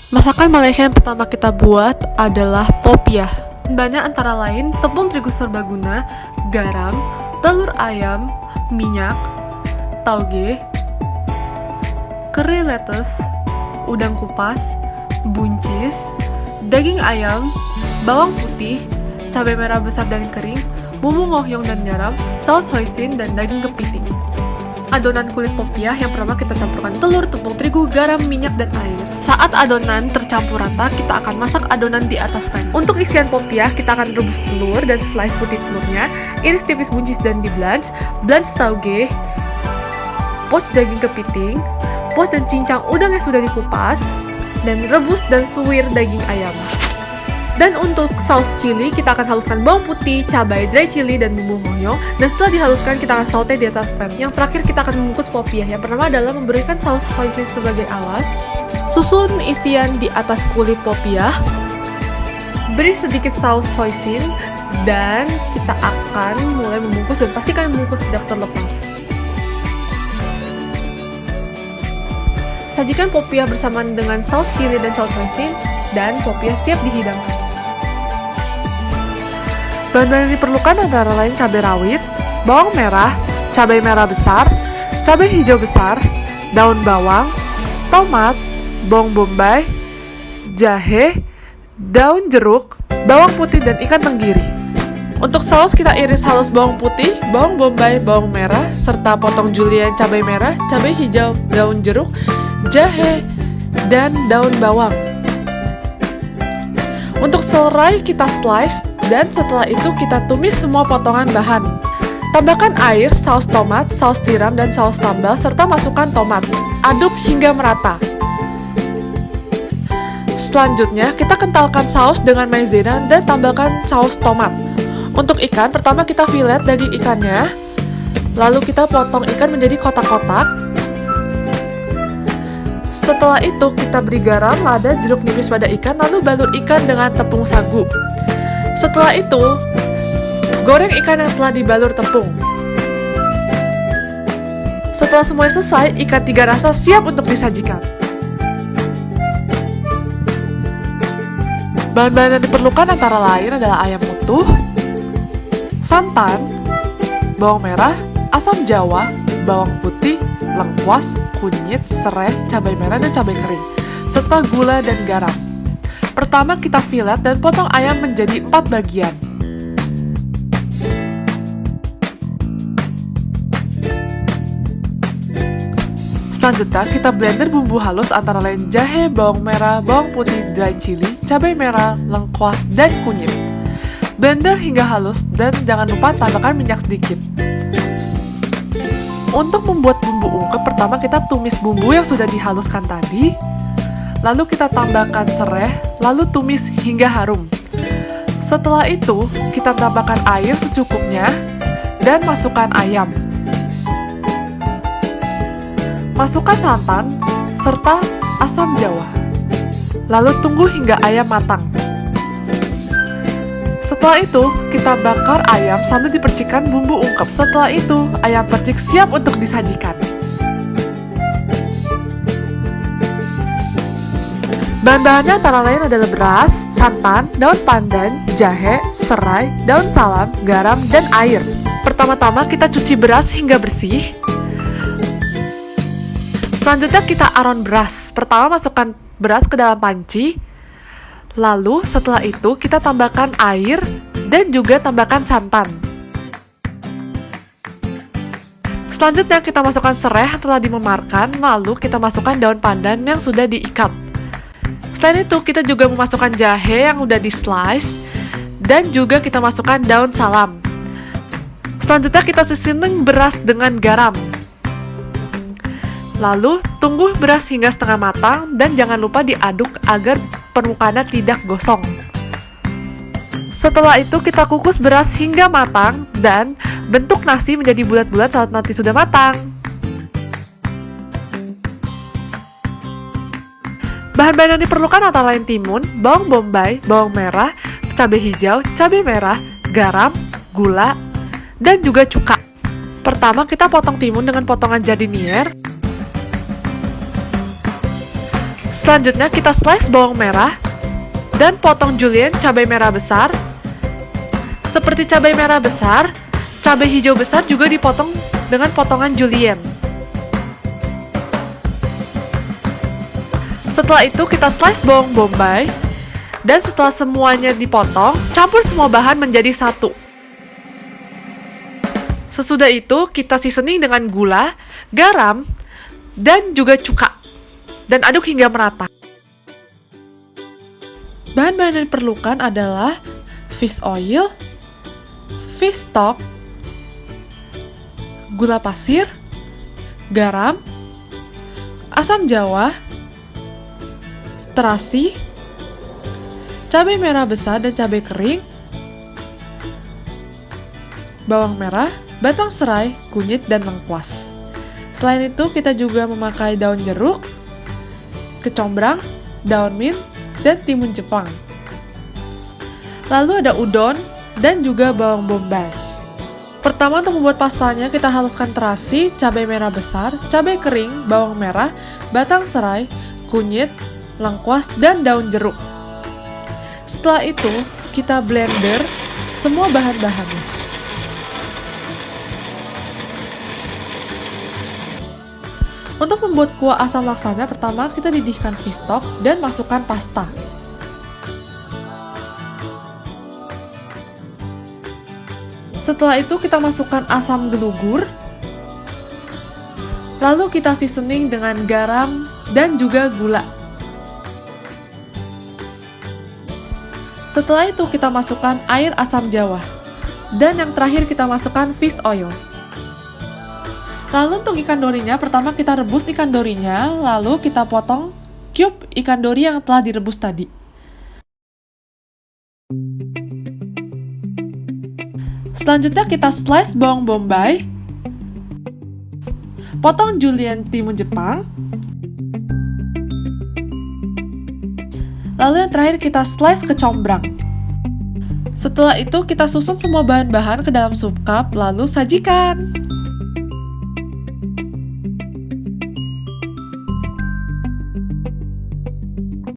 Masakan Malaysia yang pertama kita buat adalah popiah. Bahannya antara lain tepung terigu serbaguna, garam, telur ayam, minyak, tauge, keri lettuce, udang kupas, buncis, daging ayam, bawang putih, cabai merah besar dan kering, bumbu ngohyong dan garam, saus hoisin, dan daging kepiting. Adonan kulit popiah yang pertama kita campurkan telur, tepung terigu, garam, minyak, dan air. Saat adonan tercampur rata, kita akan masak adonan di atas pan. Untuk isian popiah, kita akan rebus telur dan slice putih telurnya, iris tipis buncis dan di blanch tauge, poch daging kepiting, poch dan cincang udang yang sudah dikupas, dan rebus dan suwir daging ayam. Dan untuk saus chili, kita akan haluskan bawang putih, cabai, dry chili, dan bumbu ngoyong. Dan setelah dihaluskan, kita akan saute di atas pan. Yang terakhir, kita akan membungkus popiah. Yang pertama adalah memberikan saus hoisin sebagai alas. Susun isian di atas kulit popiah. Beri sedikit saus hoisin. Dan kita akan mulai membungkus dan pastikan membungkus tidak terlepas. Sajikan popiah bersamaan dengan saus chili dan saus hoisin. Dan popiah siap dihidangkan. Bahan-bahan yang diperlukan antara lain cabai rawit, bawang merah, cabai merah besar, cabai hijau besar, daun bawang, tomat, bawang bombay, jahe, daun jeruk, bawang putih, dan ikan tenggiri. Untuk saus kita iris halus bawang putih, bawang bombay, bawang merah, serta potong julienne cabai merah, cabai hijau, daun jeruk, jahe, dan daun bawang. Untuk serai kita slice, dan setelah itu kita tumis semua potongan bahan. Tambahkan air, saus tomat, saus tiram, dan saus sambal, serta masukkan tomat. Aduk hingga merata. Selanjutnya, kita kentalkan saus dengan maizena dan tambahkan saus tomat. Untuk ikan, pertama kita filet daging ikannya, lalu kita potong ikan menjadi kotak-kotak. Setelah itu, kita beri garam, lada, jeruk nipis pada ikan, lalu balur ikan dengan tepung sagu. Setelah itu, goreng ikan yang telah dibalur tepung. Setelah semuanya selesai, ikan tiga rasa siap untuk disajikan. Bahan-bahan yang diperlukan antara lain adalah ayam utuh, santan, bawang merah, asam jawa, bawang putih, lengkuas, kunyit, serai, cabai merah, dan cabai kering, serta gula dan garam. Pertama kita filet dan potong ayam menjadi 4 bagian. Selanjutnya kita blender bumbu halus antara lain jahe, bawang merah, bawang putih, dry chili, cabai merah, lengkuas, dan kunyit. Blender hingga halus dan jangan lupa tambahkan minyak sedikit. Untuk membuat bumbu ungkep, pertama kita tumis bumbu yang sudah dihaluskan tadi, lalu kita tambahkan serai, lalu tumis hingga harum. Setelah itu, kita tambahkan air secukupnya dan masukkan ayam. Masukkan santan serta asam jawa. Lalu tunggu hingga ayam matang. Setelah itu, kita bakar ayam sambil dipercikkan bumbu ungkep. Setelah itu, ayam percik siap untuk disajikan. Bahan-bahannya antara lain adalah beras, santan, daun pandan, jahe, serai, daun salam, garam, dan air. Pertama-tama kita cuci beras hingga bersih. Selanjutnya kita aron beras. Pertama masukkan beras ke dalam panci. Lalu setelah itu kita tambahkan air dan juga tambahkan santan. Selanjutnya kita masukkan serai yang telah dimemarkan, lalu kita masukkan daun pandan yang sudah diikat. Selain itu kita juga memasukkan jahe yang udah di slice dan juga kita masukkan daun salam. Selanjutnya kita seasoning beras dengan garam. Lalu tunggu beras hingga setengah matang dan jangan lupa diaduk agar permukaannya tidak gosong. Setelah itu kita kukus beras hingga matang dan bentuk nasi menjadi bulat-bulat saat nanti sudah matang. Bahan-bahan yang diperlukan antara lain timun, bawang bombay, bawang merah, cabai hijau, cabai merah, garam, gula, dan juga cuka. Pertama kita potong timun dengan potongan jardinier. Selanjutnya kita slice bawang merah dan potong julienne cabai merah besar. Seperti cabai merah besar, cabai hijau besar juga dipotong dengan potongan julienne. Setelah itu kita slice bawang bombay, dan setelah semuanya dipotong, campur semua bahan menjadi satu. Sesudah itu kita seasoning dengan gula, garam, dan juga cuka, dan aduk hingga merata. Bahan-bahan yang diperlukan adalah fish oil, fish stock, gula pasir, garam, asam jawa, terasi, cabai merah besar dan cabai kering, bawang merah, batang serai, kunyit, dan lengkuas. Selain itu, kita juga memakai daun jeruk, kecombrang, daun mint, dan timun Jepang. Lalu ada udon dan juga bawang bombay. Pertama, untuk membuat pastanya, kita haluskan terasi, cabai merah besar, cabai kering, bawang merah, batang serai, kunyit, lengkuas, dan daun jeruk. Setelah itu, kita blender semua bahan-bahannya. Untuk membuat kuah asam laksanya, pertama kita didihkan fish stock dan masukkan pasta. Setelah itu kita masukkan asam gelugur. Lalu kita seasoning dengan garam dan juga gula. Setelah itu kita masukkan air asam jawa. Dan yang terakhir kita masukkan fish oil. Lalu untuk ikan dorinya, pertama kita rebus ikan dorinya, lalu kita potong cube ikan dori yang telah direbus tadi. Selanjutnya kita slice bawang bombay, potong julienne timun Jepang, lalu yang terakhir kita slice kecombrang. Setelah itu kita susun semua bahan-bahan ke dalam sup cup, lalu sajikan.